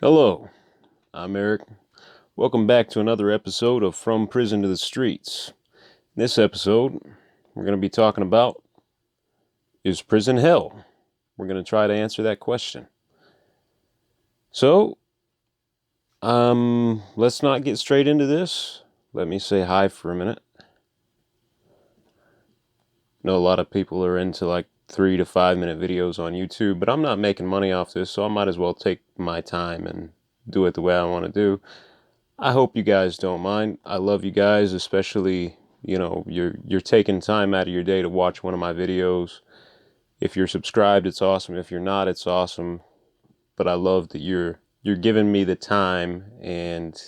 Hello, I'm Eric. Welcome back to another episode of From Prison to the Streets. In this episode, we're going to be talking about, is prison hell? We're going to try to answer that question. So, let's not get straight into this. Let me say hi for a minute. I know a lot of people are into like 3 to 5 minute videos on YouTube, but I'm not making money off this, so I might as well take my time and do it the way I want to do. I hope you guys don't mind. I love you guys, especially, you're taking time out of your day to watch one of my videos. If you're subscribed, it's awesome. If you're not, it's awesome. But I love that you're giving me the time and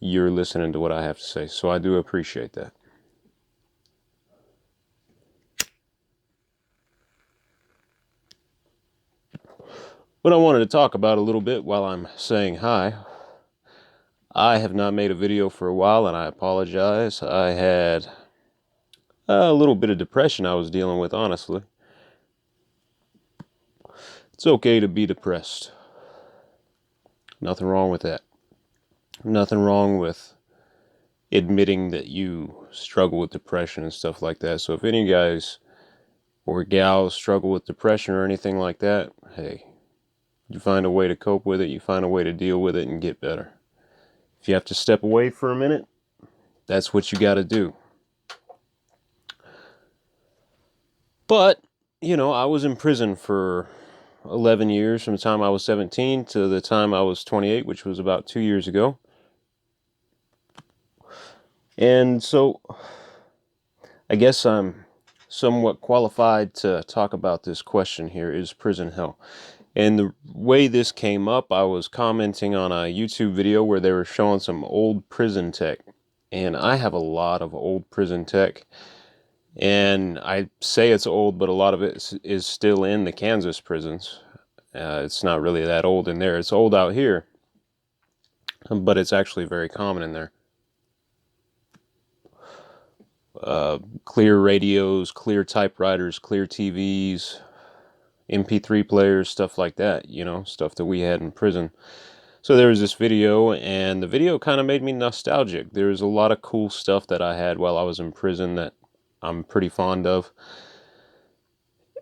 you're listening to what I have to say. So I do appreciate that. What I wanted to talk about a little bit while I'm saying hi, I have not made a video for a while and I apologize. I had a little bit of depression I was dealing with, honestly. It's okay to be depressed. Nothing wrong with that. Nothing wrong with admitting that you struggle with depression and stuff like that. So if any guys or gals struggle with depression or anything like that, hey, you find a way to cope with it, you find a way to deal with it and get better. If you have to step away for a minute, that's what you got to do. But, I was in prison for 11 years from the time I was 17 to the time I was 28, which was about 2 years ago. And so I guess I'm somewhat qualified to talk about this question here, is prison hell? And the way this came up, I was commenting on a YouTube video where they were showing some old prison tech. And I have a lot of old prison tech. And I say it's old, but a lot of it is still in the Kansas prisons. It's not really that old in there. It's old out here, but it's actually very common in there. Clear radios, clear typewriters, clear TVs, MP3 players, stuff like that, stuff that we had in prison. So there was this video, and the video kind of made me nostalgic. There was a lot of cool stuff that I had while I was in prison that I'm pretty fond of.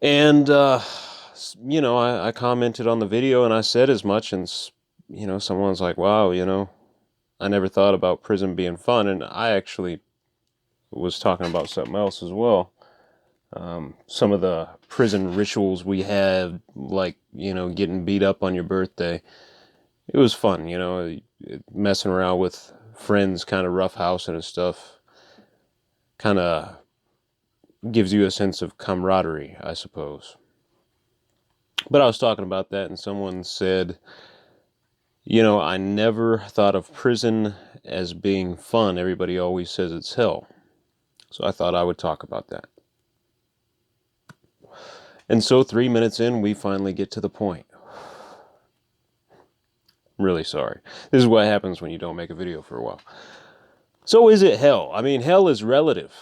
And, I commented on the video and I said as much, and, someone's like, wow, I never thought about prison being fun. And I actually was talking about something else as well. Some of the prison rituals we had, like, getting beat up on your birthday. It was fun, messing around with friends, kind of roughhousing and stuff. Kind of gives you a sense of camaraderie, I suppose. But I was talking about that, and someone said, I never thought of prison as being fun. Everybody always says it's hell. So I thought I would talk about that. And so 3 minutes in, we finally get to the point. I'm really sorry. This is what happens when you don't make a video for a while. So is it hell? I mean, hell is relative.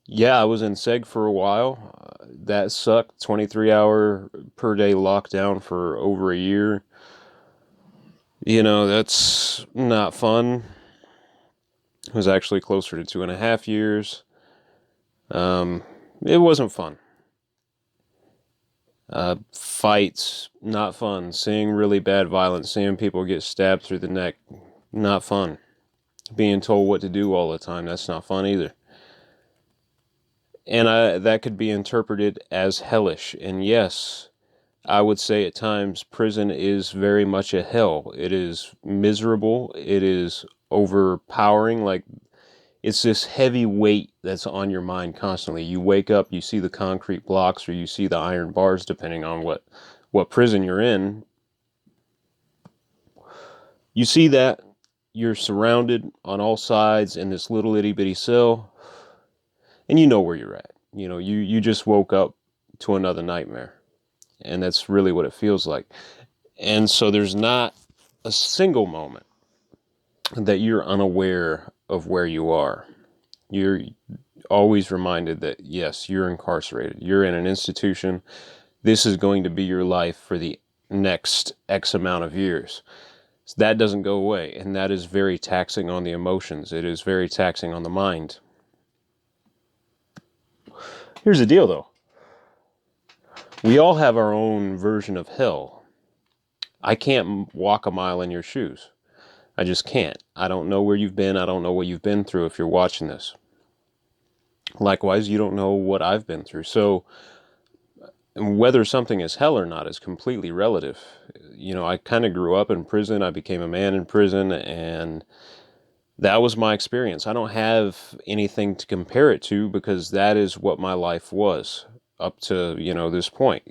Yeah, I was in SEG for a while. That sucked. 23-hour per day lockdown for over a year. That's not fun. It was actually closer to 2.5 years. It wasn't fun. Fights, not fun. Seeing really bad violence, seeing people get stabbed through the neck, not fun. Being told what to do all the time, that's not fun either. And that could be interpreted as hellish. And yes, I would say at times prison is very much a hell. It is miserable. It is overpowering. Like, it's this heavy weight that's on your mind constantly. You wake up, you see the concrete blocks, or you see the iron bars, depending on what prison you're in. You see that you're surrounded on all sides in this little itty bitty cell, and you know where you're at. You just woke up to another nightmare, and that's really what it feels like. And so there's not a single moment that you're unaware of where you are. You're always reminded that, yes, you're incarcerated. You're in an institution. This is going to be your life for the next X amount of years. So that doesn't go away, and that is very taxing on the emotions. It is very taxing on the mind. Here's the deal, though. We all have our own version of hell. I can't walk a mile in your shoes. I just can't. I don't know where you've been. I don't know what you've been through if you're watching this. Likewise, you don't know what I've been through. So whether something is hell or not is completely relative. You know, I kind of grew up in prison. I became a man in prison, and that was my experience. I don't have anything to compare it to because that is what my life was up to, this point.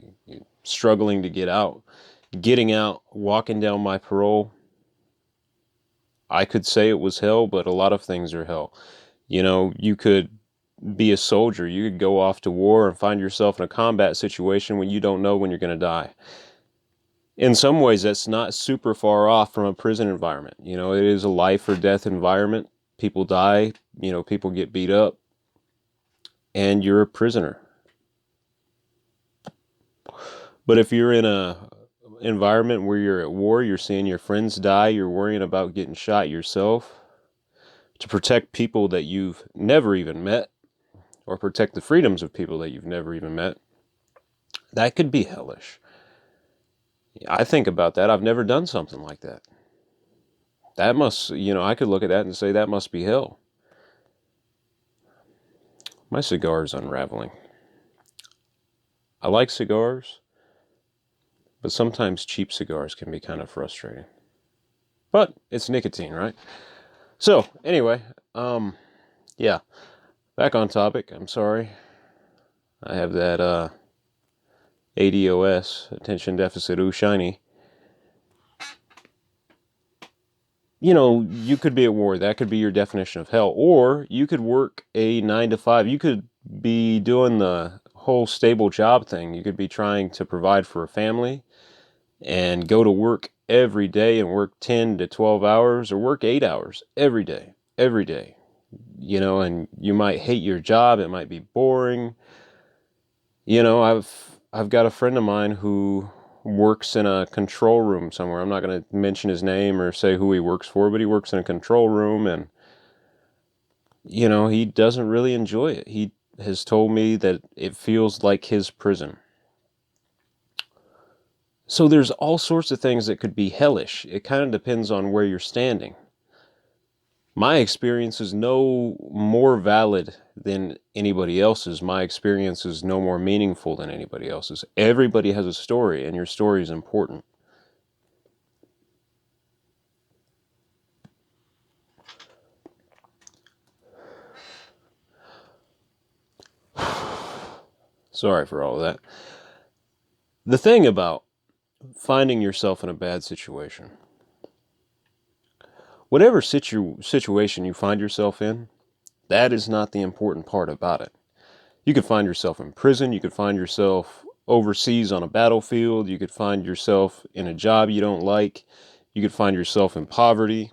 Struggling to get out, getting out, walking down my parole. I could say it was hell, but a lot of things are hell. You could be a soldier. You could go off to war and find yourself in a combat situation when you don't know when you're going to die. In some ways, that's not super far off from a prison environment. It is a life or death environment. People die, people get beat up, and you're a prisoner. But if you're in a environment where you're at war, you're seeing your friends die, you're worrying about getting shot yourself to protect people that you've never even met, or protect the freedoms of people that you've never even met, that could be hellish. I think about that. I've never done something like that. That must, I could look at that and say that must be hell. My cigar is unraveling. I like cigars, but sometimes cheap cigars can be kind of frustrating. But it's nicotine, right? So, anyway, yeah, back on topic. I'm sorry. I have that ADOS, attention deficit shiny. You could be at war. That could be your definition of hell. Or you could work a 9 to 5. You could be doing the whole stable job thing. You could be trying to provide for a family and go to work every day and work 10 to 12 hours or work 8 hours every day. And you might hate your job. It might be boring. I've got a friend of mine who works in a control room somewhere. I'm not going to mention his name or say who he works for, but he works in a control room, and he doesn't really enjoy it. He has told me that it feels like his prison. So there's all sorts of things that could be hellish. It kind of depends on where you're standing. My experience is no more valid than anybody else's. My experience is no more meaningful than anybody else's. Everybody has a story, and your story is important. Sorry for all of that. The thing about finding yourself in a bad situation, whatever situation you find yourself in, that is not the important part about it. You could find yourself in prison. You could find yourself overseas on a battlefield. You could find yourself in a job you don't like. You could find yourself in poverty.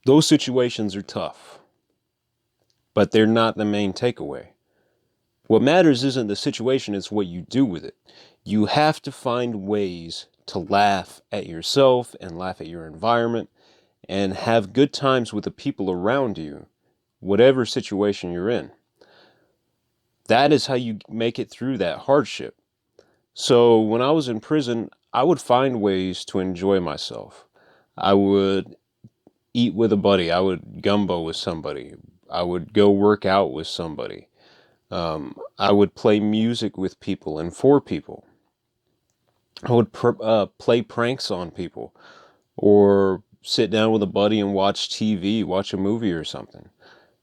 Those situations are tough, but they're not the main takeaway. What matters isn't the situation, it's what you do with it. You have to find ways to laugh at yourself and laugh at your environment and have good times with the people around you, whatever situation you're in. That is how you make it through that hardship. So when I was in prison, I would find ways to enjoy myself. I would eat with a buddy. I would gumbo with somebody. I would go work out with somebody. I would play music with people and for people. I would play pranks on people, or sit down with a buddy and watch TV, watch a movie or something.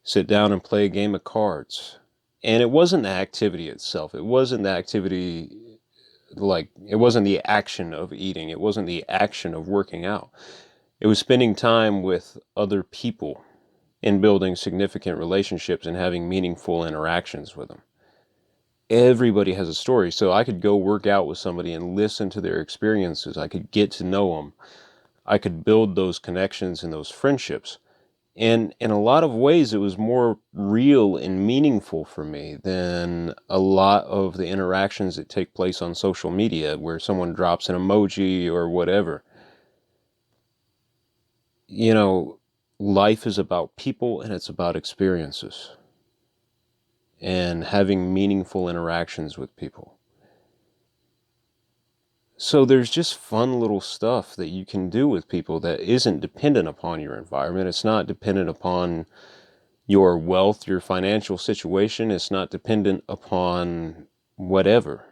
Sit down and play a game of cards. And it wasn't the activity itself. It wasn't the activity, it wasn't the action of eating. It wasn't the action of working out. It was spending time with other people and building significant relationships and having meaningful interactions with them. Everybody has a story, so I could go work out with somebody and listen to their experiences. I could get to know them. I could build those connections and those friendships. And in a lot of ways, it was more real and meaningful for me than a lot of the interactions that take place on social media where someone drops an emoji or whatever. You know, life is about people and it's about experiences and having meaningful interactions with people. So there's just fun little stuff that you can do with people that isn't dependent upon your environment. It's not dependent upon your wealth, your financial situation. It's not dependent upon whatever.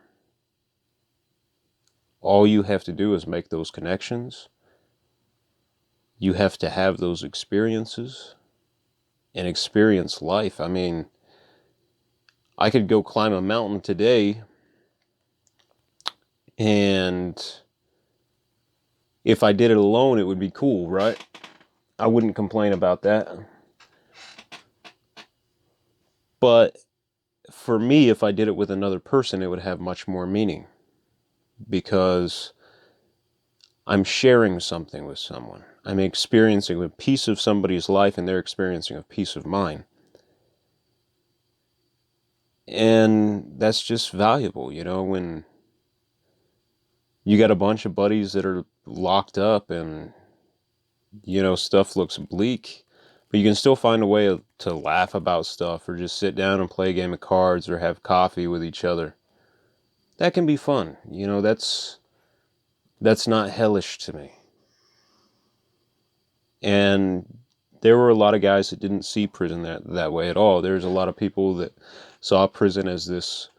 All you have to do is make those connections. You have to have those experiences and experience life. I mean, I could go climb a mountain today, and if I did it alone, it would be cool, right? I wouldn't complain about that. But for me, if I did it with another person, it would have much more meaning because I'm sharing something with someone. I'm experiencing a piece of somebody's life and they're experiencing a piece of mine. And that's just valuable, you know, when you got a bunch of buddies that are locked up and, you know, stuff looks bleak, but you can still find a way to laugh about stuff or just sit down and play a game of cards or have coffee with each other. That can be fun. You know, that's not hellish to me. And there were a lot of guys that didn't see prison that way at all. There's a lot of people that saw prison as this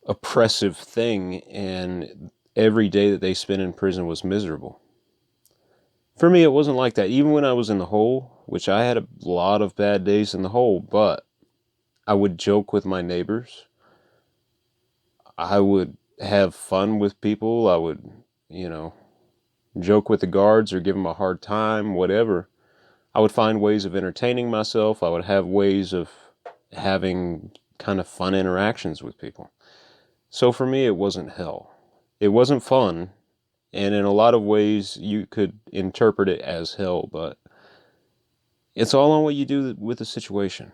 oppressive thing, and every day that they spent in prison was miserable. For me, it wasn't like that. Even when I was in the hole, which I had a lot of bad days in the hole, but I would joke with my neighbors. I would have fun with people. I would, you know, joke with the guards or give them a hard time, whatever. I would find ways of entertaining myself. I would have ways of having kind of fun interactions with people. So for me, it wasn't hell. It wasn't fun. And in a lot of ways, you could interpret it as hell, but it's all on what you do with the situation.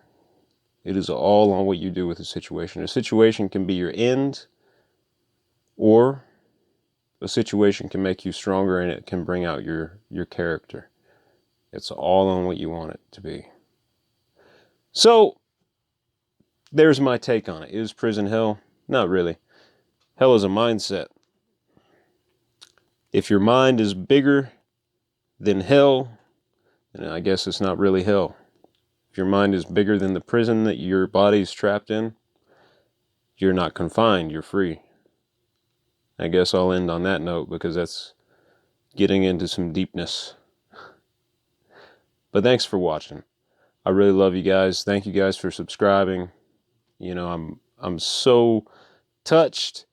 It is all on what you do with the situation. A situation can be your end, or a situation can make you stronger and it can bring out your character. It's all on what you want it to be. So, there's my take on it. Is prison hell? Not really. Hell is a mindset. If your mind is bigger than hell, then I guess it's not really hell. If your mind is bigger than the prison that your body's trapped in, you're not confined, you're free. I guess I'll end on that note because that's getting into some deepness. But thanks for watching. I really love you guys. Thank you guys for subscribing. You know, I'm so touched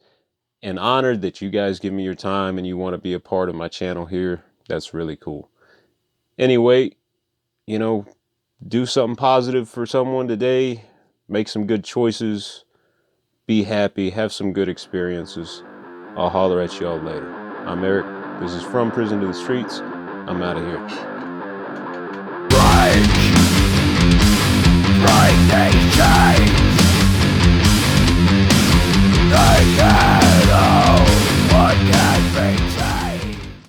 and honored that you guys give me your time and you want to be a part of my channel here. That's really cool. Anyway, you know, do something positive for someone today. Make some good choices. Be happy. Have some good experiences. I'll holler at y'all later. I'm Eric. This is From Prison to the Streets. I'm out of here.